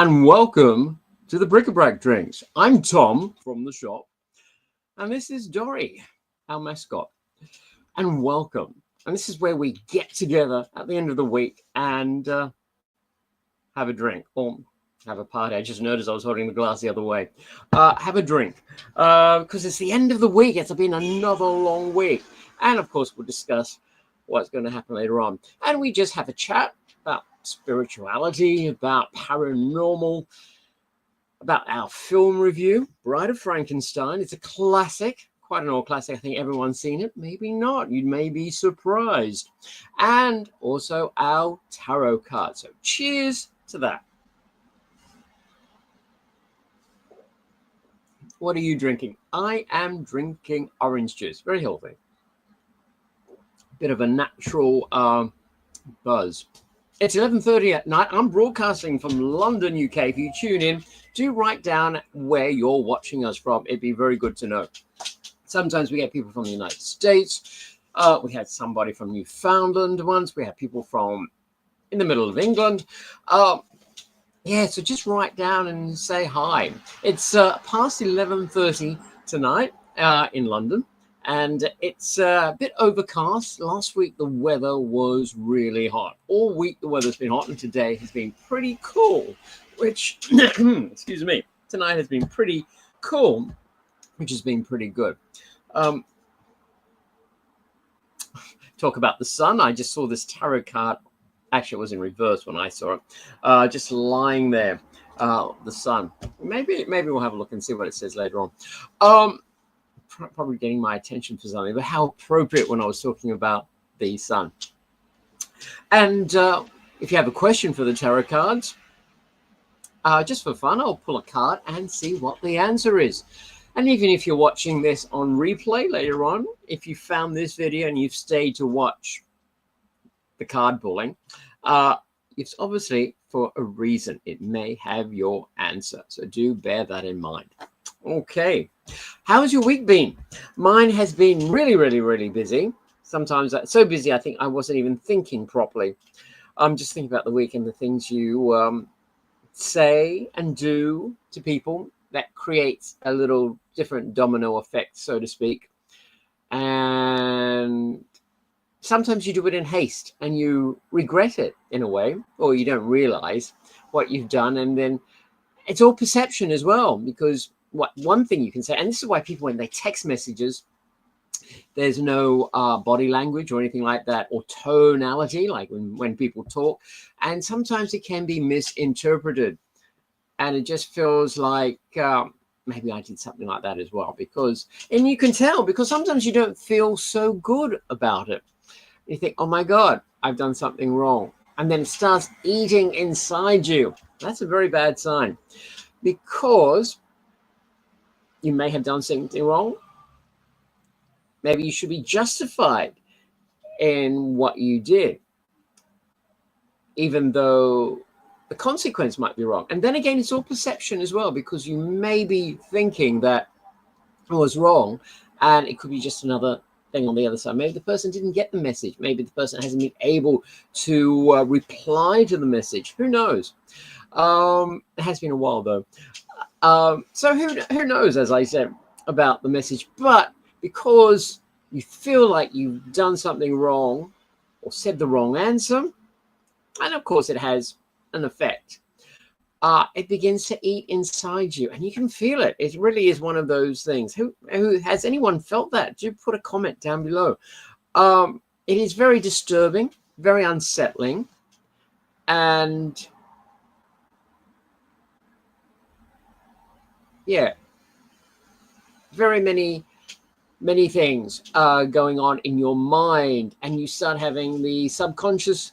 and welcome to the Bric Drinks. I'm Tom from the shop, and this is Dory, our mascot. And welcome. And this is where we get together at the end of the week and have a drink or have a party. I just noticed I was holding the glass the other way. Have a drink because it's the end of the week. It's been another long week. And of course, we'll discuss what's going to happen later on. And we just have a chat about spirituality, about paranormal, about our film review, Bride of Frankenstein. It's a classic, quite an old classic. I think everyone's seen it. Maybe not. You may be surprised. And also our tarot card. So cheers to that. What are you drinking? I am drinking orange juice. Very healthy. Bit of a natural buzz. It's 11:30 at night. I'm broadcasting from London, UK. If you tune in, do write down where you're watching us from. It'd be very good to know. Sometimes we get people from the United States. We had somebody from Newfoundland once. We had people from in the middle of England. Yeah, so just write down and say hi. It's past 11:30 tonight in London. And it's a bit overcast. Last week, the weather was really hot. All week, the weather's been hot, and today has been pretty cool, which, excuse me, tonight has been pretty cool, which has been pretty good. Talk about the sun. I just saw this tarot card. Actually, it was in reverse when I saw it. Just lying there, the sun. Maybe we'll have a look and see what it says later on. Probably getting my attention for something, but how appropriate when I was talking about the sun. And if you have a question for the tarot cards, just for fun, I'll pull a card and see what the answer is. And even if you're watching this on replay later on, if you found this video and you've stayed to watch the card pulling, it's obviously for a reason. It may have your answer. So do bear that in mind. Okay. How's your week been? Mine has been really, really, really busy. Sometimes so busy, I think I wasn't even thinking properly. I'm just thinking about the week and the things you say and do to people that creates a little different domino effect, so to speak. And sometimes you do it in haste and you regret it in a way, or you don't realize what you've done. And then it's all perception as well, because one thing you can say, and this is why people, when they text messages, there's no body language or anything like that, or tonality, like when people talk. And sometimes it can be misinterpreted. And it just feels like maybe I did something like that as well. And you can tell, because sometimes you don't feel so good about it. You think, oh my God, I've done something wrong. And then it starts eating inside you. That's a very bad sign, because you may have done something wrong. Maybe you should be justified in what you did, even though the consequence might be wrong. And then again, it's all perception as well, because you may be thinking that it was wrong, and it could be just another thing on the other side. Maybe the person didn't get the message. Maybe the person hasn't been able to reply to the message. Who knows? It has been a while, though. So who knows, as I said, about the message. But because you feel like you've done something wrong or said the wrong answer, and of course it has an effect, it begins to eat inside you, and you can feel it. It really is one of those things. Who has anyone felt that? Do put a comment down below. It is very disturbing, very unsettling, and yeah, very many things going on in your mind, and you start having the subconscious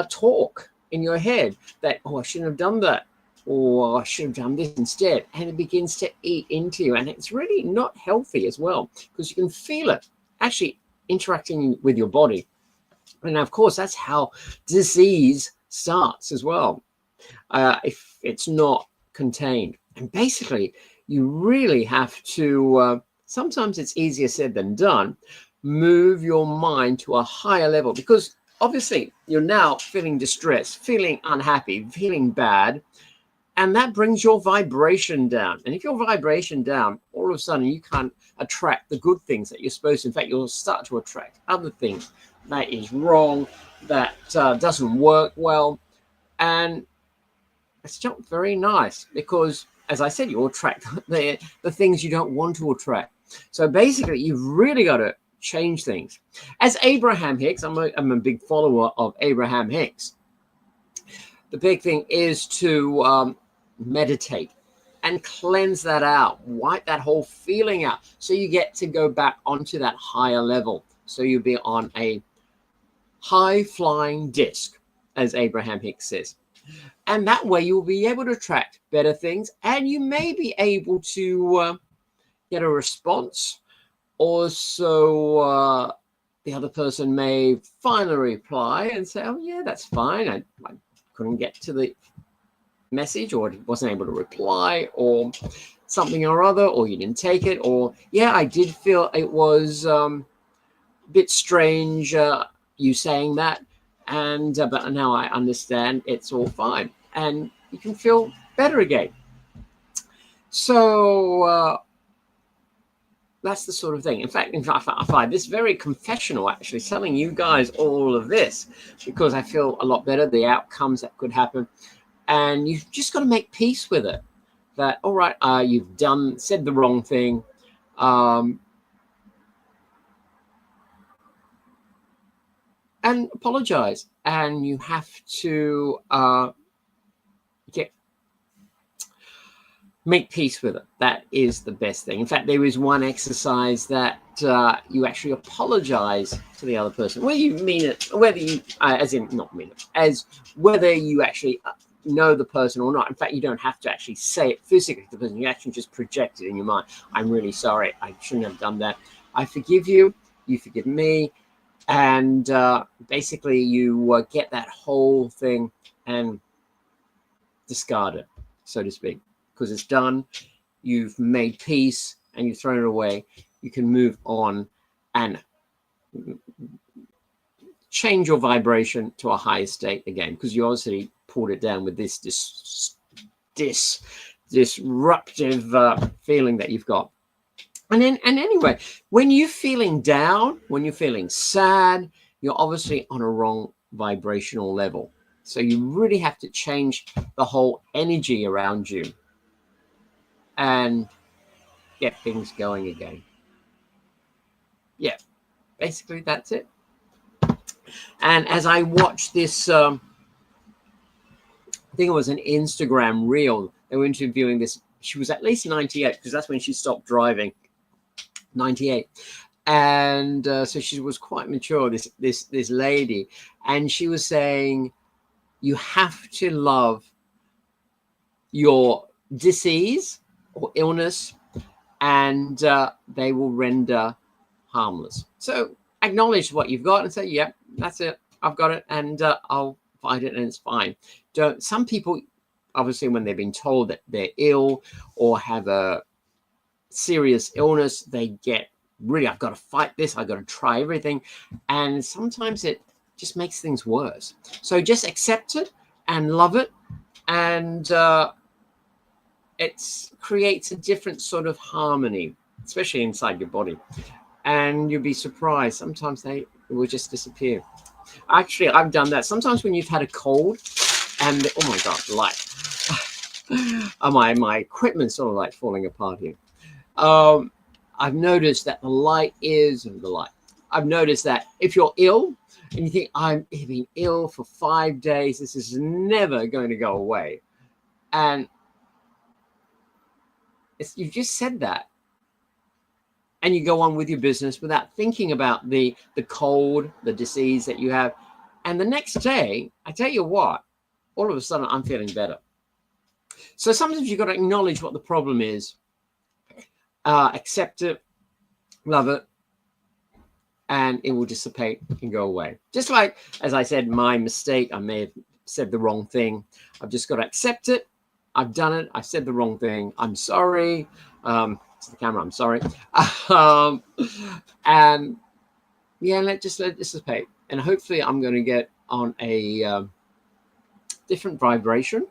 talk in your head that, oh, I shouldn't have done that, or I should have done this instead, and it begins to eat into you, and it's really not healthy as well, because you can feel it actually interacting with your body. And of course, that's how disease starts as well, if it's not contained. And basically, you really have to, sometimes it's easier said than done, move your mind to a higher level, because obviously you're now feeling distressed, feeling unhappy, feeling bad. And that brings your vibration down. And if your vibration down, all of a sudden you can't attract the good things that you're supposed to. In fact, you'll start to attract other things that is wrong, that doesn't work well. And it's not very nice because, as I said, you'll attract the things you don't want to attract. So basically, you've really got to change things. As Abraham Hicks, I'm a big follower of Abraham Hicks. The big thing is to meditate and cleanse that out, wipe that whole feeling out, so you get to go back onto that higher level. So you'll be on a high-flying disc, as Abraham Hicks says. And that way you'll be able to attract better things, and you may be able to get a response. Also, the other person may finally reply and say, oh, yeah, that's fine. I couldn't get to the message, or wasn't able to reply, or something or other, or you didn't take it, or, yeah, I did feel it was a bit strange you saying that. And but now I understand, it's all fine, and you can feel better again. So that's the sort of thing. In fact, I find this very confessional, actually, telling you guys all of this, because I feel a lot better, the outcomes that could happen. And you've just got to make peace with it. That, all right, you've said the wrong thing. And apologize. And you have to make peace with it. That is the best thing. In fact, there is one exercise that you actually apologize to the other person, whether you mean it, whether you, as in not mean it, as whether you actually know the person or not. In fact, you don't have to actually say it physically to the person. You actually just project it in your mind. I'm really sorry. I shouldn't have done that. I forgive you. You forgive me. And basically you get that whole thing and discard it, so to speak, because it's done. You've made peace and you've thrown it away. You can move on and change your vibration to a higher state again, because you obviously pulled it down with this disruptive feeling that you've got. And anyway, when you're feeling down, when you're feeling sad, you're obviously on a wrong vibrational level. So you really have to change the whole energy around you and get things going again. Yeah, basically that's it. And as I watched this, I think it was an Instagram reel, they were interviewing this. She was at least 98, because that's when she stopped driving. 98. And so she was quite mature, this lady, and she was saying you have to love your disease or illness, and they will render harmless. So acknowledge what you've got and say, yeah, that's it, I've got it, and I'll fight it, and it's fine. Some people, obviously, when they've been told that they're ill or have a serious illness, they get really, I've got to fight this, I've got to try everything, and sometimes it just makes things worse. So just accept it and love it, and it creates a different sort of harmony, especially inside your body, and you'll be surprised, sometimes it will just disappear. Actually, I've done that sometimes when you've had a cold and oh my god, light my equipment's sort of like falling apart here. I've noticed that I've noticed that if you're ill and you think, I've been ill for 5 days, this is never going to go away. And you've just said that. And you go on with your business without thinking about the cold, the disease that you have. And the next day, I tell you what, all of a sudden I'm feeling better. So sometimes you've got to acknowledge what the problem is. Accept it, love it, and it will dissipate and go away. Just like, as I said, my mistake, I may have said the wrong thing. I've just got to accept it. I've done it. I've said the wrong thing. I'm sorry. To the camera, I'm sorry. And yeah, let it dissipate. And hopefully I'm going to get on a different vibration.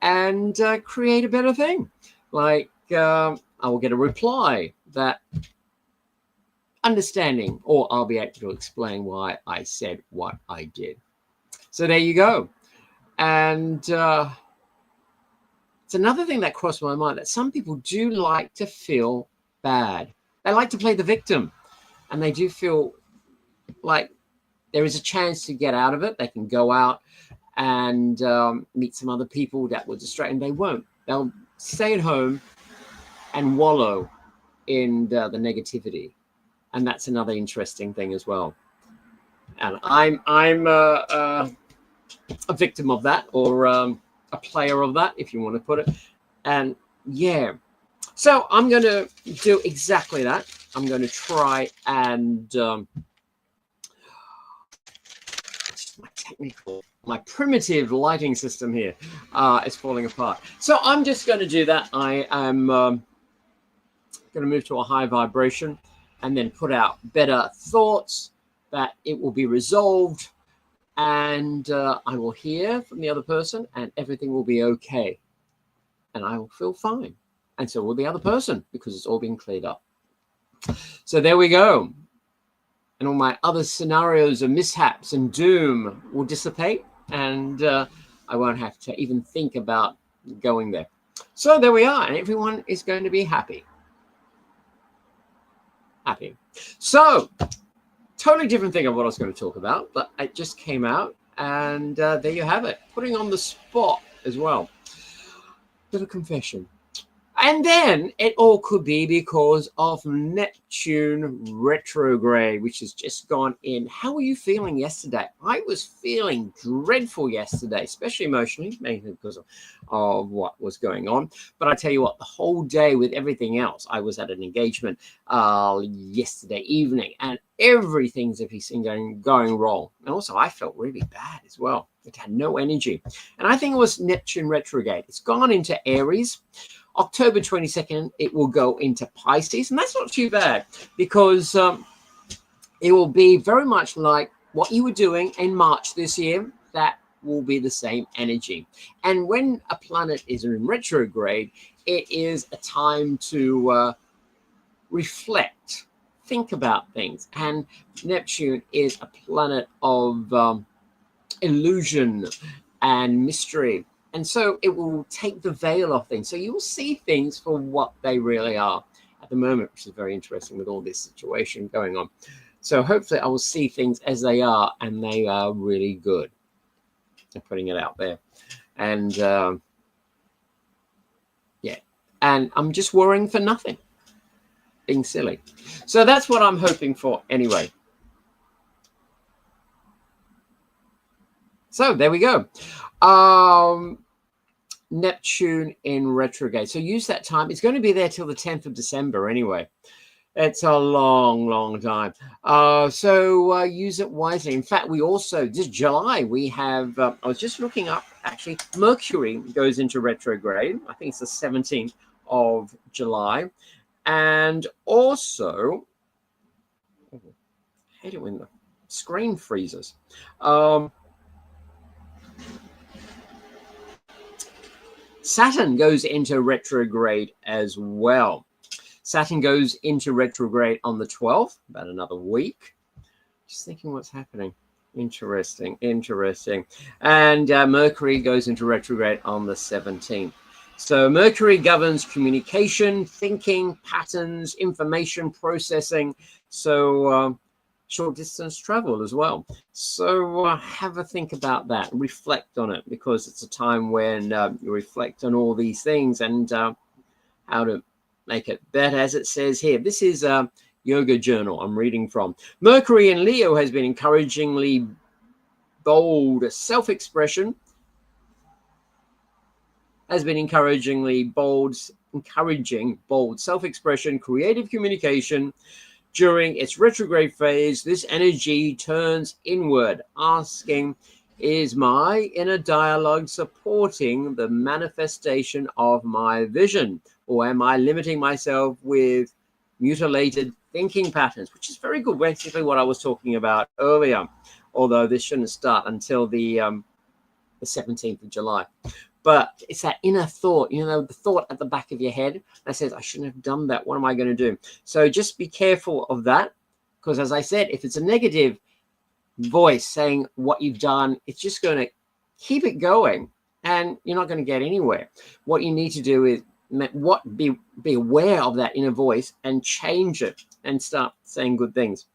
and create a better thing. Like I will get a reply that understanding, or I'll be able to explain why I said what I did. So there you go. And it's another thing that crossed my mind, that some people do like to feel bad. They like to play the victim, and they do feel like there is a chance to get out of it. They can go out and meet some other people that will distract, and they won't. They'll stay at home and wallow in the negativity. And that's another interesting thing as well. And I'm a victim of that, or a player of that, if you want to put it. And yeah, so I'm going to do exactly that. I'm going to try and my primitive lighting system here is falling apart. So I'm just going to do that. I am going to move to a high vibration, and then put out better thoughts that it will be resolved, and I will hear from the other person, and everything will be okay, and I will feel fine, and so will the other person, because it's all been cleared up. So there we go. And all my other scenarios of mishaps and doom will dissipate, and I won't have to even think about going there. So there we are, and everyone is going to be happy. So totally different thing of what I was going to talk about, but it just came out, and there you have it. Putting on the spot as well. Little confession. And then it all could be because of Neptune retrograde, which has just gone in. How were you feeling yesterday? I was feeling dreadful yesterday, especially emotionally, mainly because of what was going on. But I tell you what, the whole day with everything else, I was at an engagement yesterday evening, and everything's going wrong. And also, I felt really bad as well. It had no energy. And I think it was Neptune retrograde. It's gone into Aries. October 22nd, it will go into Pisces, and that's not too bad, because it will be very much like what you were doing in March this year. That will be the same energy. And when a planet is in retrograde, it is a time to reflect, think about things. And Neptune is a planet of illusion and mystery. And so it will take the veil off things. So you will see things for what they really are at the moment, which is very interesting with all this situation going on. So hopefully I will see things as they are, and they are really good. I'm putting it out there. And yeah, and I'm just worrying for nothing, being silly. So that's what I'm hoping for anyway. So there we go. Neptune in retrograde. So use that time. It's going to be there till the 10th of December anyway. It's a long, long time. So use it wisely. In fact, we also, this July, we have, I was just looking up, actually, Mercury goes into retrograde. I think it's the 17th of July. And also, I hate it when the screen freezes. Saturn goes into retrograde as well. Saturn goes into retrograde on the 12th, about another week. Just thinking what's happening. Interesting. And Mercury goes into retrograde on the 17th. So Mercury governs communication, thinking, patterns, information processing. So short distance travel as well. So have a think about that, reflect on it, because it's a time when you reflect on all these things and how to make it better. As it says here, this is a yoga journal I'm reading from. Mercury in Leo has been encouragingly bold self-expression, encouraging bold self-expression, creative communication. During its retrograde phase, this energy turns inward, asking, is my inner dialogue supporting the manifestation of my vision? Or am I limiting myself with mutilated thinking patterns? Which is very good, basically what I was talking about earlier, although this shouldn't start until the 17th of July. But it's that inner thought, you know, the thought at the back of your head that says, I shouldn't have done that. What am I going to do? So just be careful of that. Because as I said, if it's a negative voice saying what you've done, it's just going to keep it going and you're not going to get anywhere. What you need to do is be aware of that inner voice and change it and start saying good things,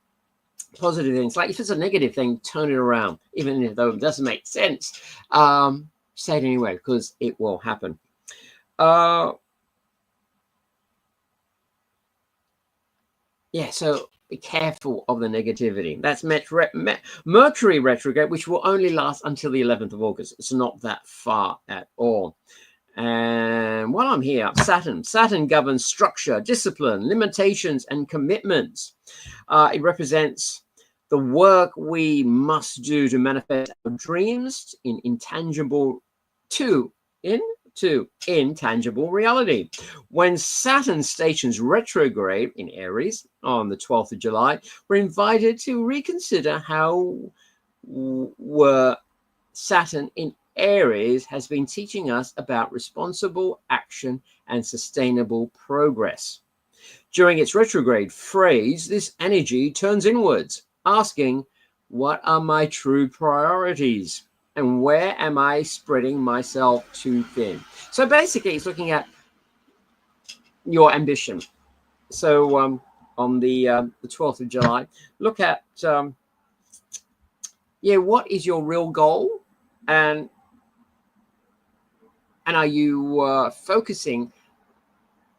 positive things. Like if it's a negative thing, turn it around, even if though it doesn't make sense. Say it anyway, because it will happen. Yeah, so be careful of the negativity. That's Mercury retrograde, which will only last until the 11th of August. It's not that far at all. And while I'm here, Saturn governs structure, discipline, limitations, and commitments. It represents the work we must do to manifest our dreams in intangible intangible reality. When Saturn stations retrograde in Aries on the 12th of July, we're invited to reconsider how Saturn in Aries has been teaching us about responsible action and sustainable progress. During its retrograde phase, this energy turns inwards, asking, what are my true priorities? And where am I spreading myself too thin? So basically, it's looking at your ambition. So on the 12th of July, look at, what is your real goal? And are you focusing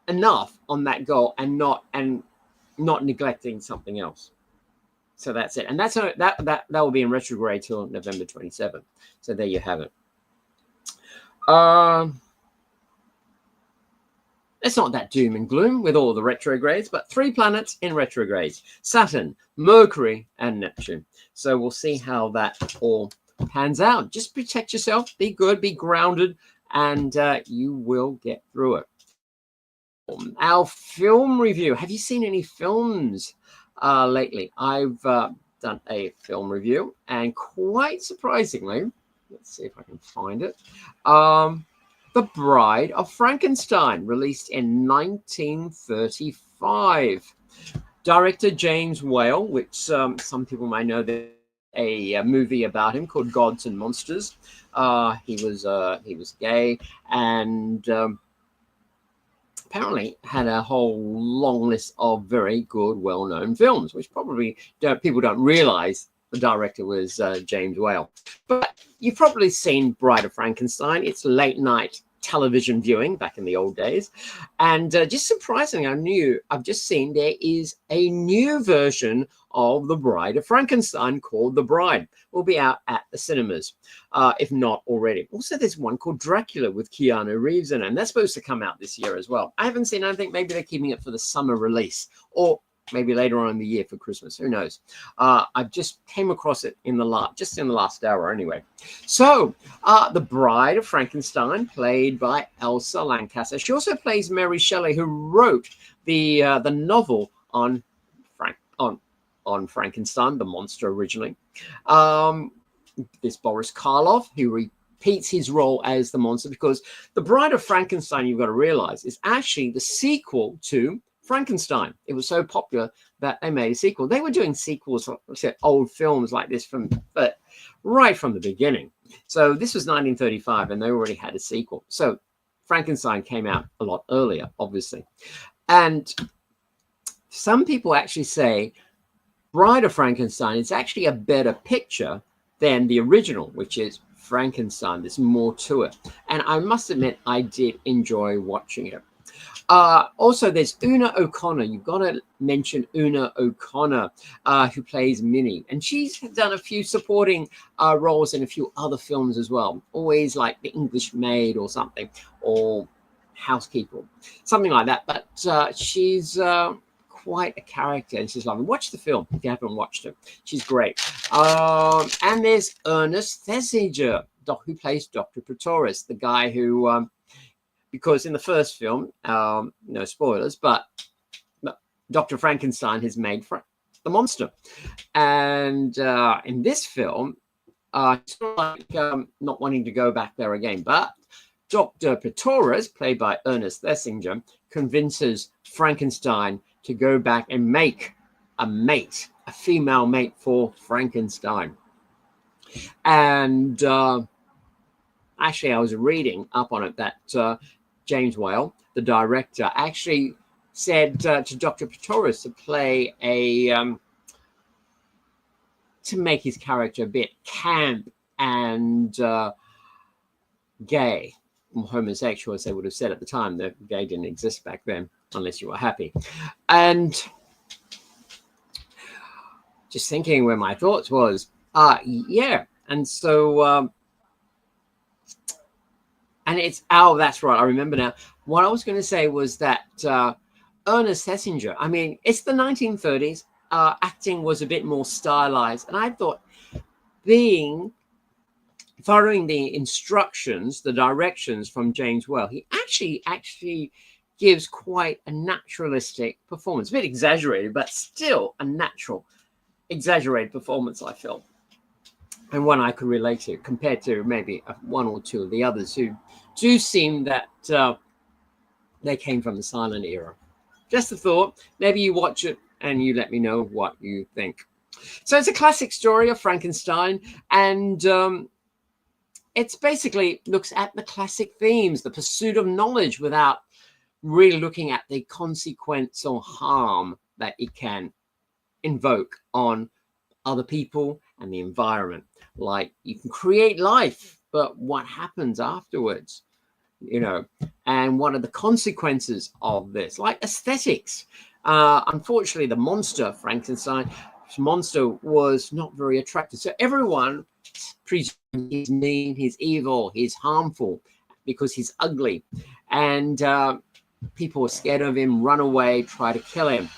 enough on that goal and not neglecting something else? So that's it. And that will be in retrograde till November 27th. So there you have it. It's not that doom and gloom with all the retrogrades, but 3 planets in retrogrades: Saturn, Mercury, and Neptune. So we'll see how that all pans out. Just protect yourself, be good, be grounded, and you will get through it. Our film review. Have you seen any films lately? I've done a film review, and quite surprisingly, let's see if I can find it. The Bride of Frankenstein, released in 1935. Director James Whale, which some people may know, there's a movie about him called Gods and Monsters. He was gay, and apparently had a whole long list of very good, well-known films, which probably people don't realize the director was James Whale. But you've probably seen Bride of Frankenstein. It's late night television viewing back in the old days. And just surprisingly, I've just seen there is a new version of The Bride of Frankenstein called The Bride. Will be out at the cinemas, if not already. Also, there's one called Dracula with Keanu Reeves in it, and that's supposed to come out this year as well. I haven't seen anything. Maybe they're keeping it for the summer release, or maybe later on in the year for Christmas. Who knows? I just came across it in the last hour anyway. So The Bride of Frankenstein, played by Elsa Lanchester. She also plays Mary Shelley, who wrote the novel on Frankenstein, the monster originally. This Boris Karloff, who repeats his role as the monster, because The Bride of Frankenstein, you've got to realize, is actually the sequel to Frankenstein. It was so popular that they made a sequel. They were doing sequels to old films like this right from the beginning. So this was 1935, and they already had a sequel. So Frankenstein came out a lot earlier, obviously. And some people actually say Bride of Frankenstein is actually a better picture than the original, which is Frankenstein. There's more to it. And I must admit, I did enjoy watching it. Also, there's Una O'Connor. You've got to mention Una O'Connor, who plays Minnie. And she's done a few supporting roles in a few other films as well. Always like The English Maid or something, or Housekeeper, something like that. But she's quite a character, and she's lovely. Watch the film if you haven't watched it. She's great. And there's Ernest Thesiger, who plays Dr. Pretorius, the guy who... because in the first film, no spoilers, but Dr. Frankenstein has made the monster. And in this film, it's not like not wanting to go back there again, but Dr. Pretorius, played by Ernest Thesiger, convinces Frankenstein to go back and make a mate, a female mate for Frankenstein. And actually, I was reading up on it that James Whale, the director, actually said to Dr. Pretorius to play to make his character a bit camp and gay, homosexual, as they would have said at the time. The gay didn't exist back then, unless you were happy. And just thinking where my thoughts was, yeah. And so, and it's, oh, that's right, I remember now. What I was going to say was that Ernest Thesiger, I mean, it's the 1930s. Acting was a bit more stylized. And I thought following the instructions, the directions from James Whale, he actually gives quite a naturalistic performance. A bit exaggerated, but still a natural, exaggerated performance, I felt. And one I could relate to, compared to maybe one or two of the others who do seem that they came from the silent era. Just a thought. Maybe you watch it and you let me know what you think. So it's a classic story of Frankenstein, and it's basically looks at the classic themes, the pursuit of knowledge without really looking at the consequence or harm that it can invoke on other people and the environment. Like, you can create life, but what happens afterwards, you know, and what are the consequences of this? Like aesthetics. Unfortunately, the monster, Frankenstein, monster, was not very attractive. So everyone presumes he's mean, he's evil, he's harmful because he's ugly. And people are scared of him, run away, try to kill him.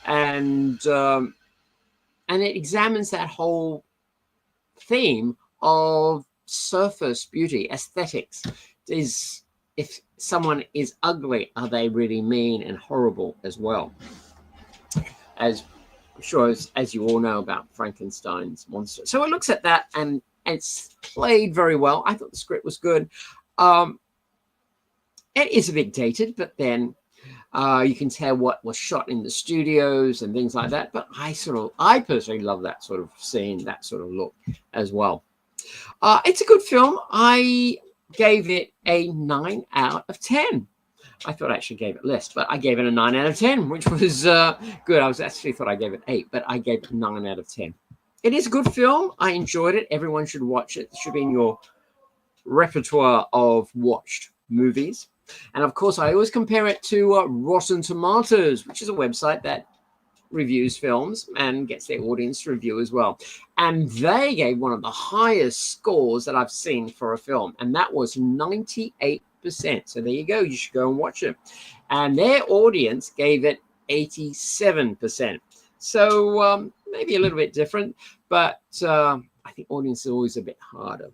And it examines that whole theme of surface beauty, aesthetics. If someone is ugly, are they really mean and horrible as well? As I'm sure as you all know about Frankenstein's monster. So it looks at that, and it's played very well. I thought the script was good. It is a bit dated, but then you can tell what was shot in the studios and things like that. But I personally love that sort of scene, that sort of look as well. It's a good film. I gave it a 9 out of 10. I thought I actually gave it less, but I gave it a 9 out of 10, which was good. I was actually thought I gave it 8, but I gave it a 9 out of 10. It is a good film. I enjoyed it. Everyone should watch it. It should be in your repertoire of watched movies. And of course, I always compare it to Rotten Tomatoes, which is a website that reviews films and gets their audience to review as well. And they gave one of the highest scores that I've seen for a film, and that was 98%. So there you go. You should go and watch it. And their audience gave it 87%. So maybe a little bit different, but I think audience is always a bit harder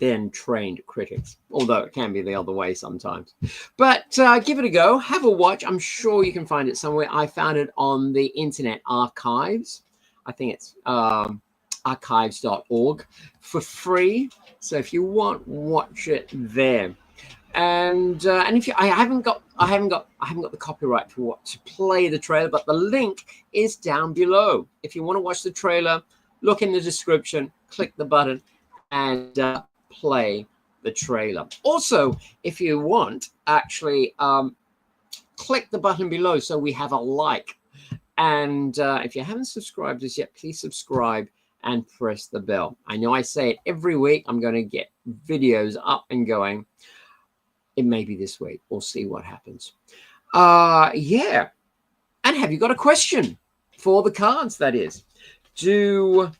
than trained critics, although it can be the other way sometimes. But give it a go. Have a watch. I'm sure you can find it somewhere. I found it on the Internet Archives. I think it's archives.org for free. So if you want, watch it there. And if you, I haven't got the copyright to play the trailer, but the link is down below. If you want to watch the trailer, look in the description, click the button, and play the trailer. Also, if you want, actually click the button below so we have a like. And if you haven't subscribed as yet, please subscribe and press the bell. I know I say it every week. I'm going to get videos up and going. It may be this week. We'll see what happens. Yeah. And have you got a question for the cards? That is, do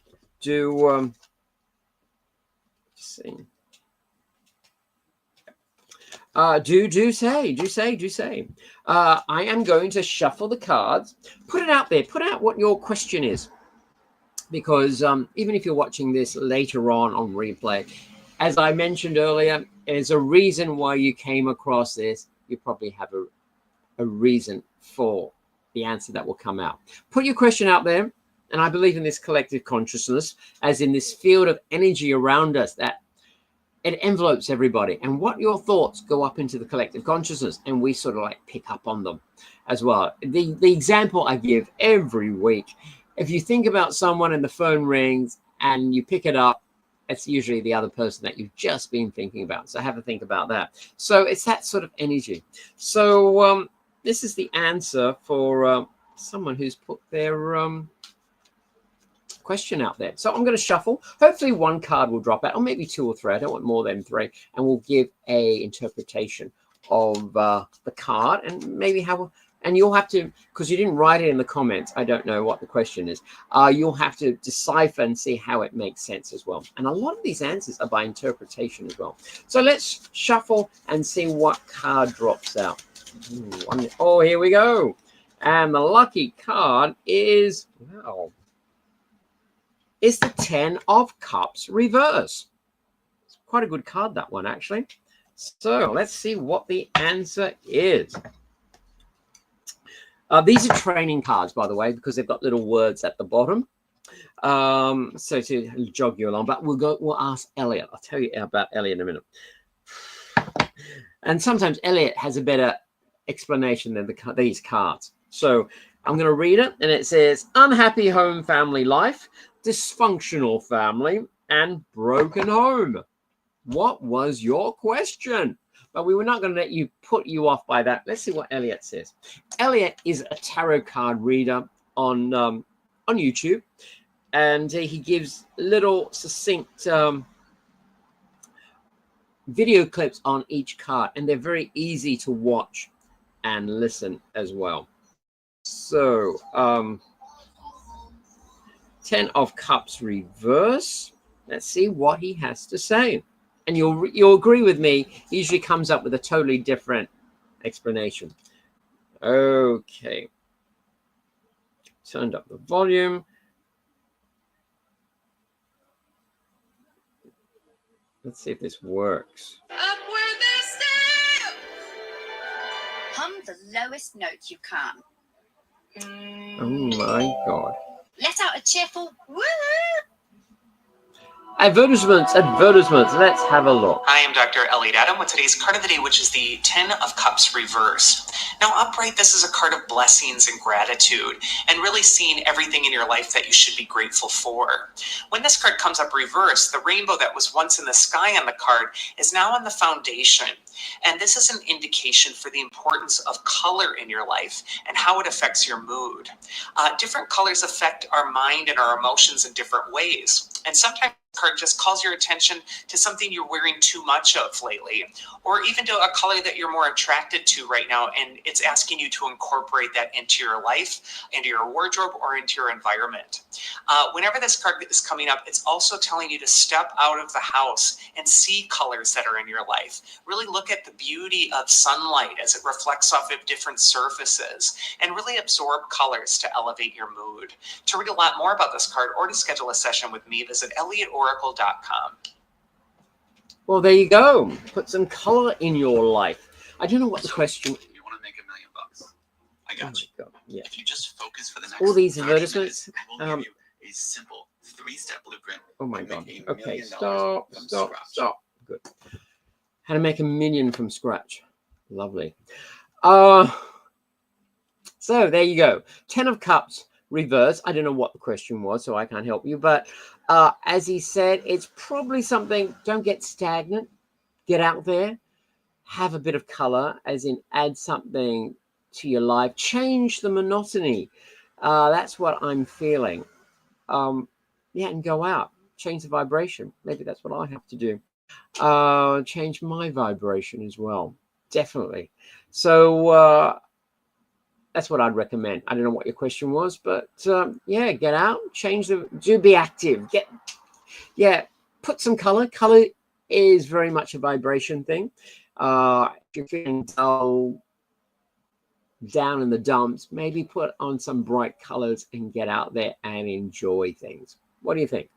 say. Do say. I am going to shuffle the cards. Put it out there. Put out what your question is, because even if you're watching this later on replay, as I mentioned earlier, there's a reason why you came across this. You probably have a reason for the answer that will come out. Put your question out there, and I believe in this collective consciousness, as in this field of energy around us, that it envelopes everybody, and what your thoughts go up into the collective consciousness, and we sort of like pick up on them as well. The example I give every week, if you think about someone and the phone rings and you pick it up, it's usually the other person that you've just been thinking about. So have a think about that. So it's that sort of energy. So this is the answer for someone who's put their question out there. So I'm going to shuffle. Hopefully one card will drop out, or maybe 2 or 3. I don't want more than 3. And we'll give a interpretation of the card, and maybe how, and you'll have to, because you didn't write it in the comments, I don't know what the question is. You'll have to decipher and see how it makes sense as well. And a lot of these answers are by interpretation as well. So let's shuffle and see what card drops out. Oh, here we go. And the lucky card is, wow, is the 10 of Cups reverse. It's quite a good card, that one, actually. So let's see what the answer is. These are training cards, by the way, because they've got little words at the bottom. So to jog you along, but we'll ask Elliot. I'll tell you about Elliot in a minute. And sometimes Elliot has a better explanation than these cards. So I'm going to read it, and it says, unhappy home family life, dysfunctional family, and broken home. What was your question? But we were not going to let you put you off by that. Let's see what Elliot says. Elliot is a tarot card reader on YouTube, and he gives little succinct video clips on each card, and they're very easy to watch and listen as well. So 10 of Cups reverse. Let's see what he has to say. And you'll agree with me, he usually comes up with a totally different explanation. Okay. Turned up the volume. Let's see if this works. Up where they step. Hum the lowest note you can. Oh my God. Let out a cheerful woo. Advertisements. Let's have a look. I am Dr. Elliot Adam with today's card of the day, which is the 10 of Cups reverse. Now, upright, this is a card of blessings and gratitude, and really seeing everything in your life that you should be grateful for. When this card comes up reverse, the rainbow that was once in the sky on the card is now on the foundation. And this is an indication for the importance of color in your life and how it affects your mood. Different colors affect our mind and our emotions in different ways. And sometimes the card just calls your attention to something you're wearing too much of lately, or even to a color that you're more attracted to right now, and it's asking you to incorporate that into your life, into your wardrobe, or into your environment. Whenever this card is coming up, it's also telling you to step out of the house and see colors that are in your life. Really look at the beauty of sunlight as it reflects off of different surfaces, and really absorb colors to elevate your mood. To read a lot more about this card or to schedule a session with me, visit ElliotOracle.com. Well, there you go. Put some color in your life. I don't know what the question. You want to make $1 million? I got you. God, yeah. If you just focus for the next All these 30 advertisements. minutes, we'll give you a simple 3-step blueprint. Oh my to God. make $1 Okay, million stop. from scratch. Good. How to make $1 million from scratch. Lovely. So there you go. 10 of Cups reverse. I don't know what the question was, so I can't help you. But as he said, it's probably something, don't get stagnant. Get out there. Have a bit of color, as in add something to your life. Change the monotony. That's what I'm feeling. Yeah, and go out. Change the vibration. Maybe that's what I have to do. Change my vibration as well. Definitely. So that's what I'd recommend. I don't know what your question was, but yeah, get out, do be active. Put some color. Color is very much a vibration thing. If you're feeling dull, down in the dumps, maybe put on some bright colors and get out there and enjoy things. What do you think?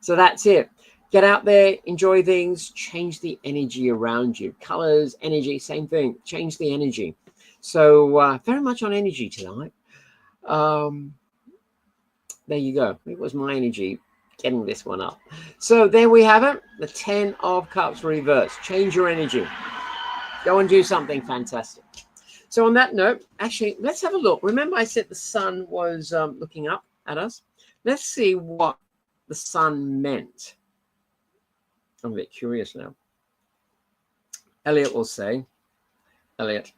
So that's it. Get out there, enjoy things, change the energy around you. Colors, energy, same thing. Change the energy. So very much on energy tonight. There you go. It was my energy getting this one up. So there we have it. The 10 of Cups reverse. Change your energy. Go and do something fantastic. So on that note, actually, let's have a look. Remember I said the sun was looking up at us? Let's see what the sun meant. I'm a bit curious now. Elliot will say, Elliot,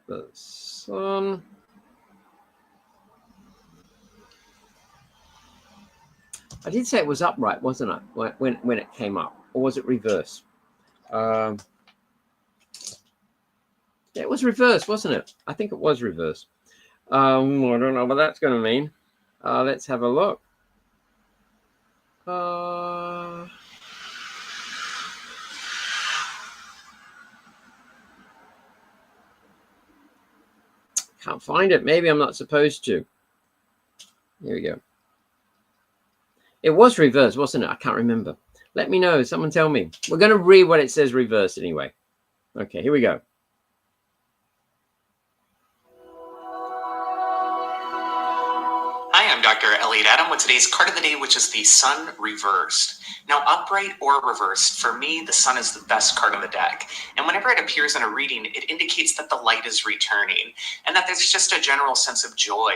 the sun. I did say it was upright, wasn't I? When it came up, or was it reverse? Yeah, it was reverse, wasn't it? I think it was reverse. I don't know what that's going to mean. Let's have a look. Can't find it. Maybe I'm not supposed to. Here we go. It was reverse, wasn't it? I can't remember. Let me know. Someone tell me. We're going to read what it says reverse anyway. Okay, here we go. Hi, I'm Dr. Elliot Adam with today's card of the day, which is the sun reversed. Now, upright or reversed, for me, the sun is the best card on the deck. And whenever it appears in a reading, it indicates that the light is returning and that there's just a general sense of joy.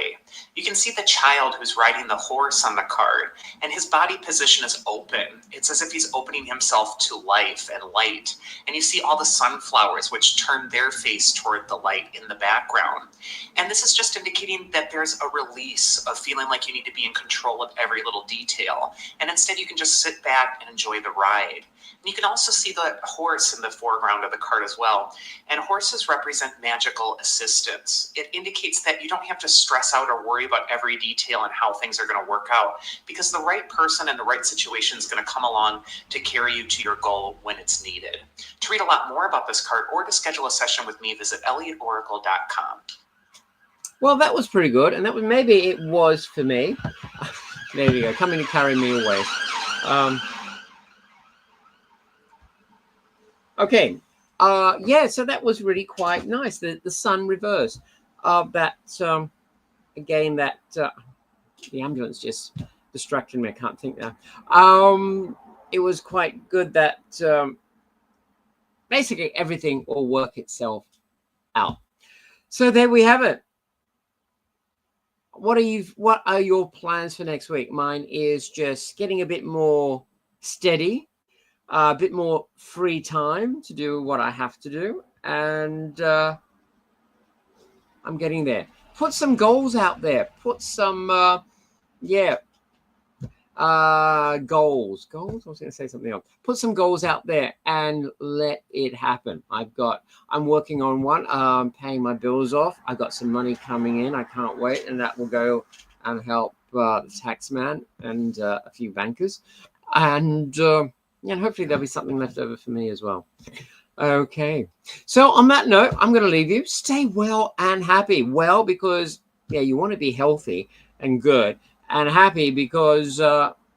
You can see the child who's riding the horse on the card, and his body position is open. It's as if he's opening himself to life and light. And you see all the sunflowers, which turn their face toward the light in the background. And this is just indicating that there's a release of feeling like you need to be in control of every little detail. And instead, you can just sit back and enjoy the ride. And you can also see the horse in the foreground of the card as well. And horses represent magical assistance. It indicates that you don't have to stress out or worry about every detail and how things are going to work out, because the right person and the right situation is going to come along to carry you to your goal when it's needed. To read a lot more about this card or to schedule a session with me, visit elliotoracle.com. Well, that was pretty good. And that was, maybe it was for me. There we go. Coming to carry me away. Okay. Yeah, so that was really quite nice. The sun reversed. Again, that the ambulance just distracted me. I can't think now. It was quite good that basically everything will work itself out. So there we have it. What are your plans for next week? Mine is just getting a bit more steady, a bit more free time to do what I have to do, and I'm getting there. Put some goals out there. Put some goals. I was going to say something else. Put some goals out there and let it happen. I'm working on one, paying my bills off. I got some money coming in. I can't wait. And that will go and help the tax man and a few bankers. And hopefully there'll be something left over for me as well. Okay. So on that note, I'm going to leave you. Stay well and happy. Well, because you want to be healthy and good. And happy because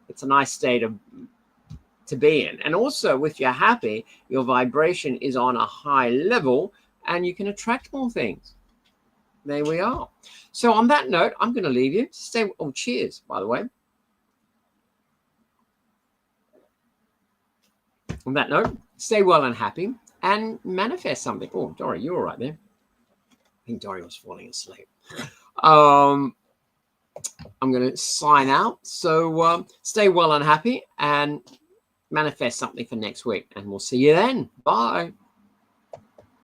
it's a nice state to be in. And also, if you're happy, your vibration is on a high level and you can attract more things. There we are. So on that note, I'm going to leave you. Cheers, by the way. On that note, stay well and happy and manifest something. Oh, Dory, you're all right there. I think Dory was falling asleep. I'm going to sign out. So stay well and happy and manifest something for next week. And we'll see you then. Bye.